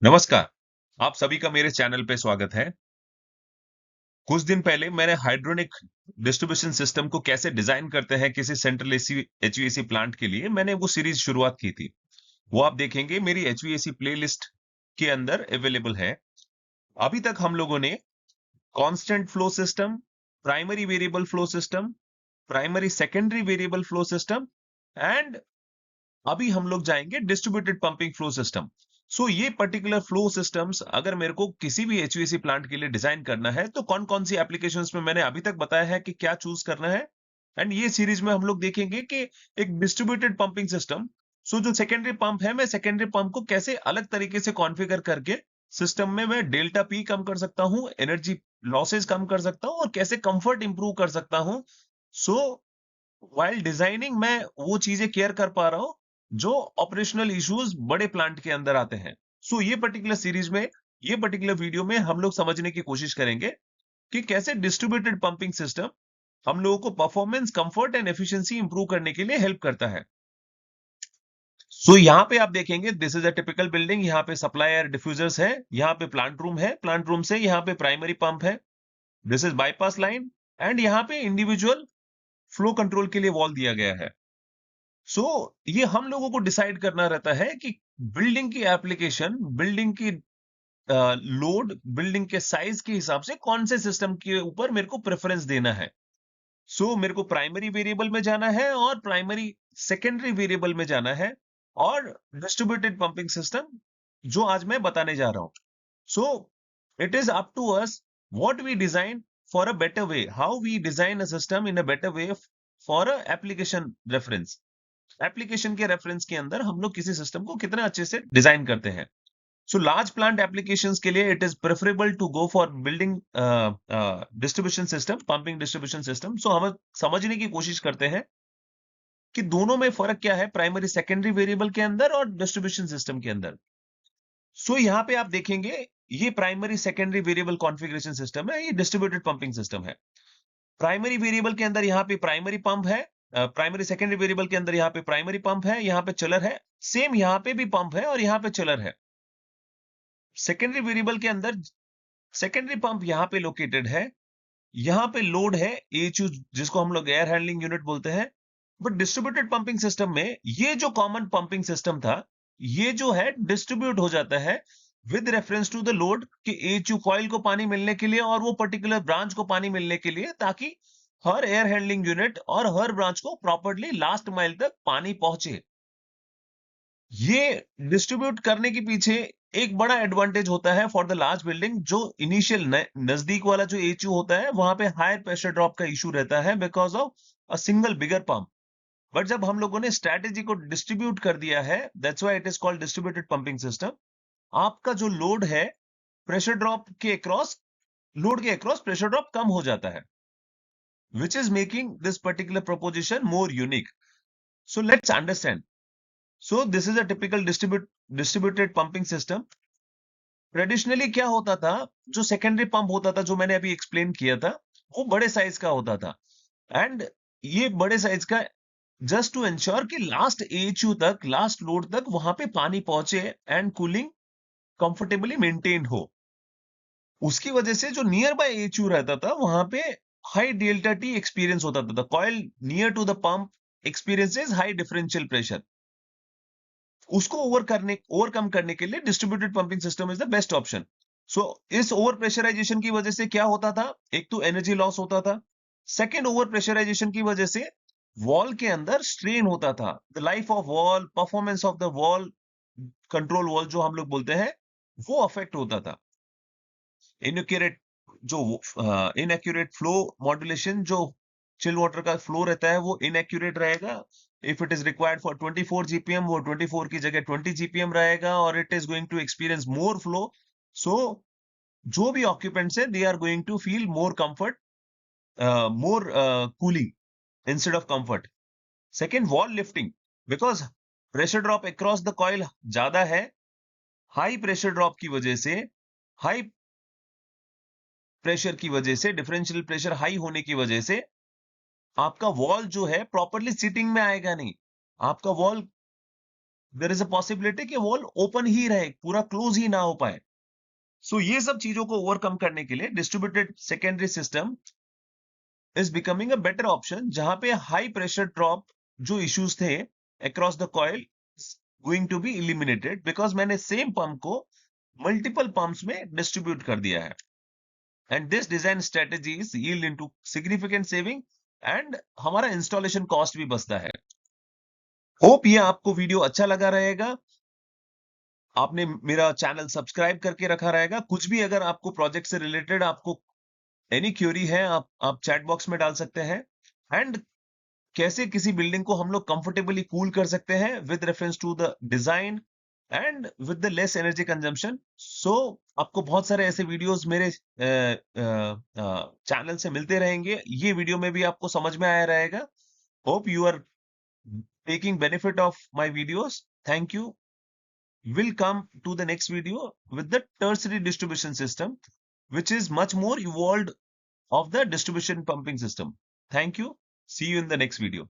नमस्कार, आप सभी का मेरे चैनल पे स्वागत है। कुछ दिन पहले मैंने हाइड्रोनिक डिस्ट्रीब्यूशन सिस्टम को कैसे डिजाइन करते हैं किसी सेंट्रल एसी एचवीएसी प्लांट के लिए मैंने वो सीरीज शुरुआत की थी। वो आप देखेंगे मेरी एचवीएसी प्लेलिस्ट के अंदर अवेलेबल है। अभी तक हम लोगों ने constant flow system, primary variable flow system, primary secondary variable flow system and अभी हम लोग जाएंगे डिस्ट्रीब्यूटेड पंपिंग फ्लो सिस्टम। सो ये पर्टिकुलर फ्लो सिस्टम्स अगर मेरे को किसी भी एचवीएसी प्लांट के लिए डिजाइन करना है तो कौन कौन सी एप्लीकेशंस में मैंने अभी तक बताया है कि क्या चूज करना है। एंड ये सीरीज में हम लोग देखेंगे कि एक डिस्ट्रीब्यूटेड पंपिंग सिस्टम, सो जो सेकेंडरी पंप है मैं सेकेंडरी पंप को कैसे अलग तरीके से कॉन्फ़िगर करके सिस्टम में मैं डेल्टा पी कम कर सकता हूँ, एनर्जी लॉसेस कम कर सकता हूँ और कैसे कंफर्ट इंप्रूव कर सकता हूँ। सो व्हाइल डिजाइनिंग मैं वो चीजें केयर कर पा रहा हूं जो ऑपरेशनल इश्यूज बड़े प्लांट के अंदर आते हैं। सो ये पर्टिकुलर सीरीज में, ये पर्टिकुलर वीडियो में हम लोग समझने की कोशिश करेंगे कि कैसे डिस्ट्रीब्यूटेड पंपिंग सिस्टम हम लोगों को performance, comfort and efficiency improve करने के लिए हेल्प करता है। सो यहाँ पे आप देखेंगे this is a typical building. यहाँ पे सप्लाई एयर डिफ्यूजर्स है, यहाँ पे प्लांट रूम है, प्लांट रूम से यहाँ पे प्राइमरी पंप है, this is bypass line and यहाँ पे इंडिविजुअल फ्लो कंट्रोल के लिए वॉल दिया गया है। सो ये हम लोगों को डिसाइड करना रहता है कि बिल्डिंग की एप्लीकेशन, बिल्डिंग की लोड, बिल्डिंग के साइज के हिसाब से कौन से सिस्टम के ऊपर मेरे को प्रेफरेंस देना है। सो मेरे को प्राइमरी वेरिएबल में जाना है और प्राइमरी सेकेंडरी वेरिएबल में जाना है और डिस्ट्रीब्यूटेड पंपिंग सिस्टम जो आज मैं बताने जा रहा हूं। So it is up to us what we design for a better way, how we design a system in a better way for a application reference. Application के रेफरेंस के अंदर हम लोग किसी सिस्टम को कितना अच्छे से डिजाइन करते हैं। सो लार्ज प्लांट एप्लीकेशंस के लिए it is preferable to go for building distribution system, pumping distribution system. So हम समझने की कोशिश करते हैं कि दोनों में फर्क क्या है प्राइमरी सेकेंडरी वेरिएबल के अंदर और डिस्ट्रीब्यूशन सिस्टम के अंदर। सो यहाँ पे आप देखेंगे ये primary secondary variable configuration system है, ये डिस्ट्रीब्यूटेड पंपिंग सिस्टम है। प्राइमरी वेरिएबल के अंदर यहाँ पे प्राइमरी पंप है, प्राइमरी सेकेंडरी वेरिएबल के अंदर यहाँ पे प्राइमरी पंप है, यहाँ पे चिलर है। सेम यहाँ पे भी पंप है और यहाँ पे चिलर है। सेकेंडरी वेरिएबल के अंदर सेकेंडरी पंप यहाँ पे लोकेटेड है, यहाँ पे लोड है एचयू जिसको हम लोग एयर हैंडलिंग यूनिट बोलते हैं। बट डिस्ट्रीब्यूटेड पंपिंग सिस्टम में ये जो कॉमन पंपिंग सिस्टम था, ये जो है डिस्ट्रीब्यूट हो जाता है with reference to the load कि एचयू कॉइल को पानी मिलने के लिए और वो पर्टिकुलर ब्रांच को पानी मिलने के लिए, ताकि हर एयर हैंडलिंग यूनिट और हर ब्रांच को प्रॉपर्ली लास्ट माइल तक पानी पहुंचे। ये डिस्ट्रीब्यूट करने के पीछे एक बड़ा एडवांटेज होता है फॉर द लार्ज बिल्डिंग। जो इनिशियल नजदीक वाला जो एचयू होता है वहां पे हायर प्रेशर ड्रॉप का इशू रहता है because of a single bigger pump. But जब हम लोगों ने स्ट्रैटेजी को डिस्ट्रीब्यूट कर दिया है, that's why it is called distributed pumping system. आपका जो लोड है, प्रेशर ड्रॉप के अक्रॉस, लोड के अक्रॉस प्रेशर ड्रॉप कम हो जाता है, which is making this particular proposition more unique. So let's understand. So this is a typical distributed pumping system. Traditionally क्या होता था, जो सेकेंडरी पंप होता था जो मैंने अभी एक्सप्लेन किया था, वो बड़े साइज का होता था। एंड ये बड़े साइज का जस्ट टू इंश्योर कि लास्ट एचयू तक, लास्ट लोड तक वहां पे पानी पहुंचे एंड कूलिंग कंफर्टेबली मेंटेन हो। उसकी वजह से जो नियर बाय एचयू रहता था वहां पे हाई डेल्टा टी एक्सपीरियंस होता था। Coil near to the pump experiences high differential pressure. उसको ओवरकम करने के लिए distributed pumping system is the best option. So इस ओवर प्रेशराइजेशन की वजह से क्या होता था, एक तो एनर्जी लॉस होता था, सेकेंड ओवर प्रेशराइजेशन की वजह से वॉल के अंदर स्ट्रेन होता था। The life of wall, performance of the wall, control wall जो हम लोग बोलते हैं, वो अफेक्ट होता था। इनएक्यूरेट जो इनएक्यूरेट फ्लो मॉड्यूलेशन, जो चिल वाटर का फ्लो रहता है वो इनएक्यूरेट रहेगा। If it is required for 24 GPM, वो 24 की जगह 20 जीपीएम रहेगा और it is going to experience more flow. So जो भी ऑक्यूपेंट्स है they are going to feel more comfort, more cooling instead of comfort. Second, wall lifting, because pressure drop across the coil ज्यादा है। High pressure drop की वजह से, high pressure की वजह से, डिफरेंशियल प्रेशर हाई होने की वजह से आपका वॉल जो है प्रॉपरली सिटिंग में आएगा नहीं। आपका wall there is a possibility कि वॉल ओपन ही रहे, पूरा क्लोज ही ना हो पाए। सो ये सब चीजों को ओवरकम करने के लिए distributed secondary system is becoming a better option, जहां पे हाई प्रेशर ड्रॉप जो इश्यूज थे across the coil going to be eliminated, because मैंने सेम पंप को मल्टीपल पंप्स में डिस्ट्रीब्यूट कर दिया है। And this design strategies yield into significant saving, and हमारा इंस्टॉलेशन कॉस्ट भी बचता है। होप ये आपको वीडियो अच्छा लगा रहेगा, आपने मेरा चैनल सब्सक्राइब करके रखा रहेगा। कुछ भी अगर आपको प्रोजेक्ट से रिलेटेड आपको एनी क्यूरी है, आप चैट बॉक्स में डाल सकते हैं। एंड कैसे किसी बिल्डिंग को हम लोग कंफर्टेबली कूल कर सकते हैं with reference to the design and with the less energy consumption. So आपको बहुत सारे ऐसे वीडियोस मेरे चैनल से मिलते रहेंगे, ये वीडियो में भी आपको समझ में आया रहेगा। Hope you are taking benefit of my videos. Thank you. We'll come to the next video with the tertiary distribution system, which is much more evolved of the distribution pumping system. Thank you. See you in the next video.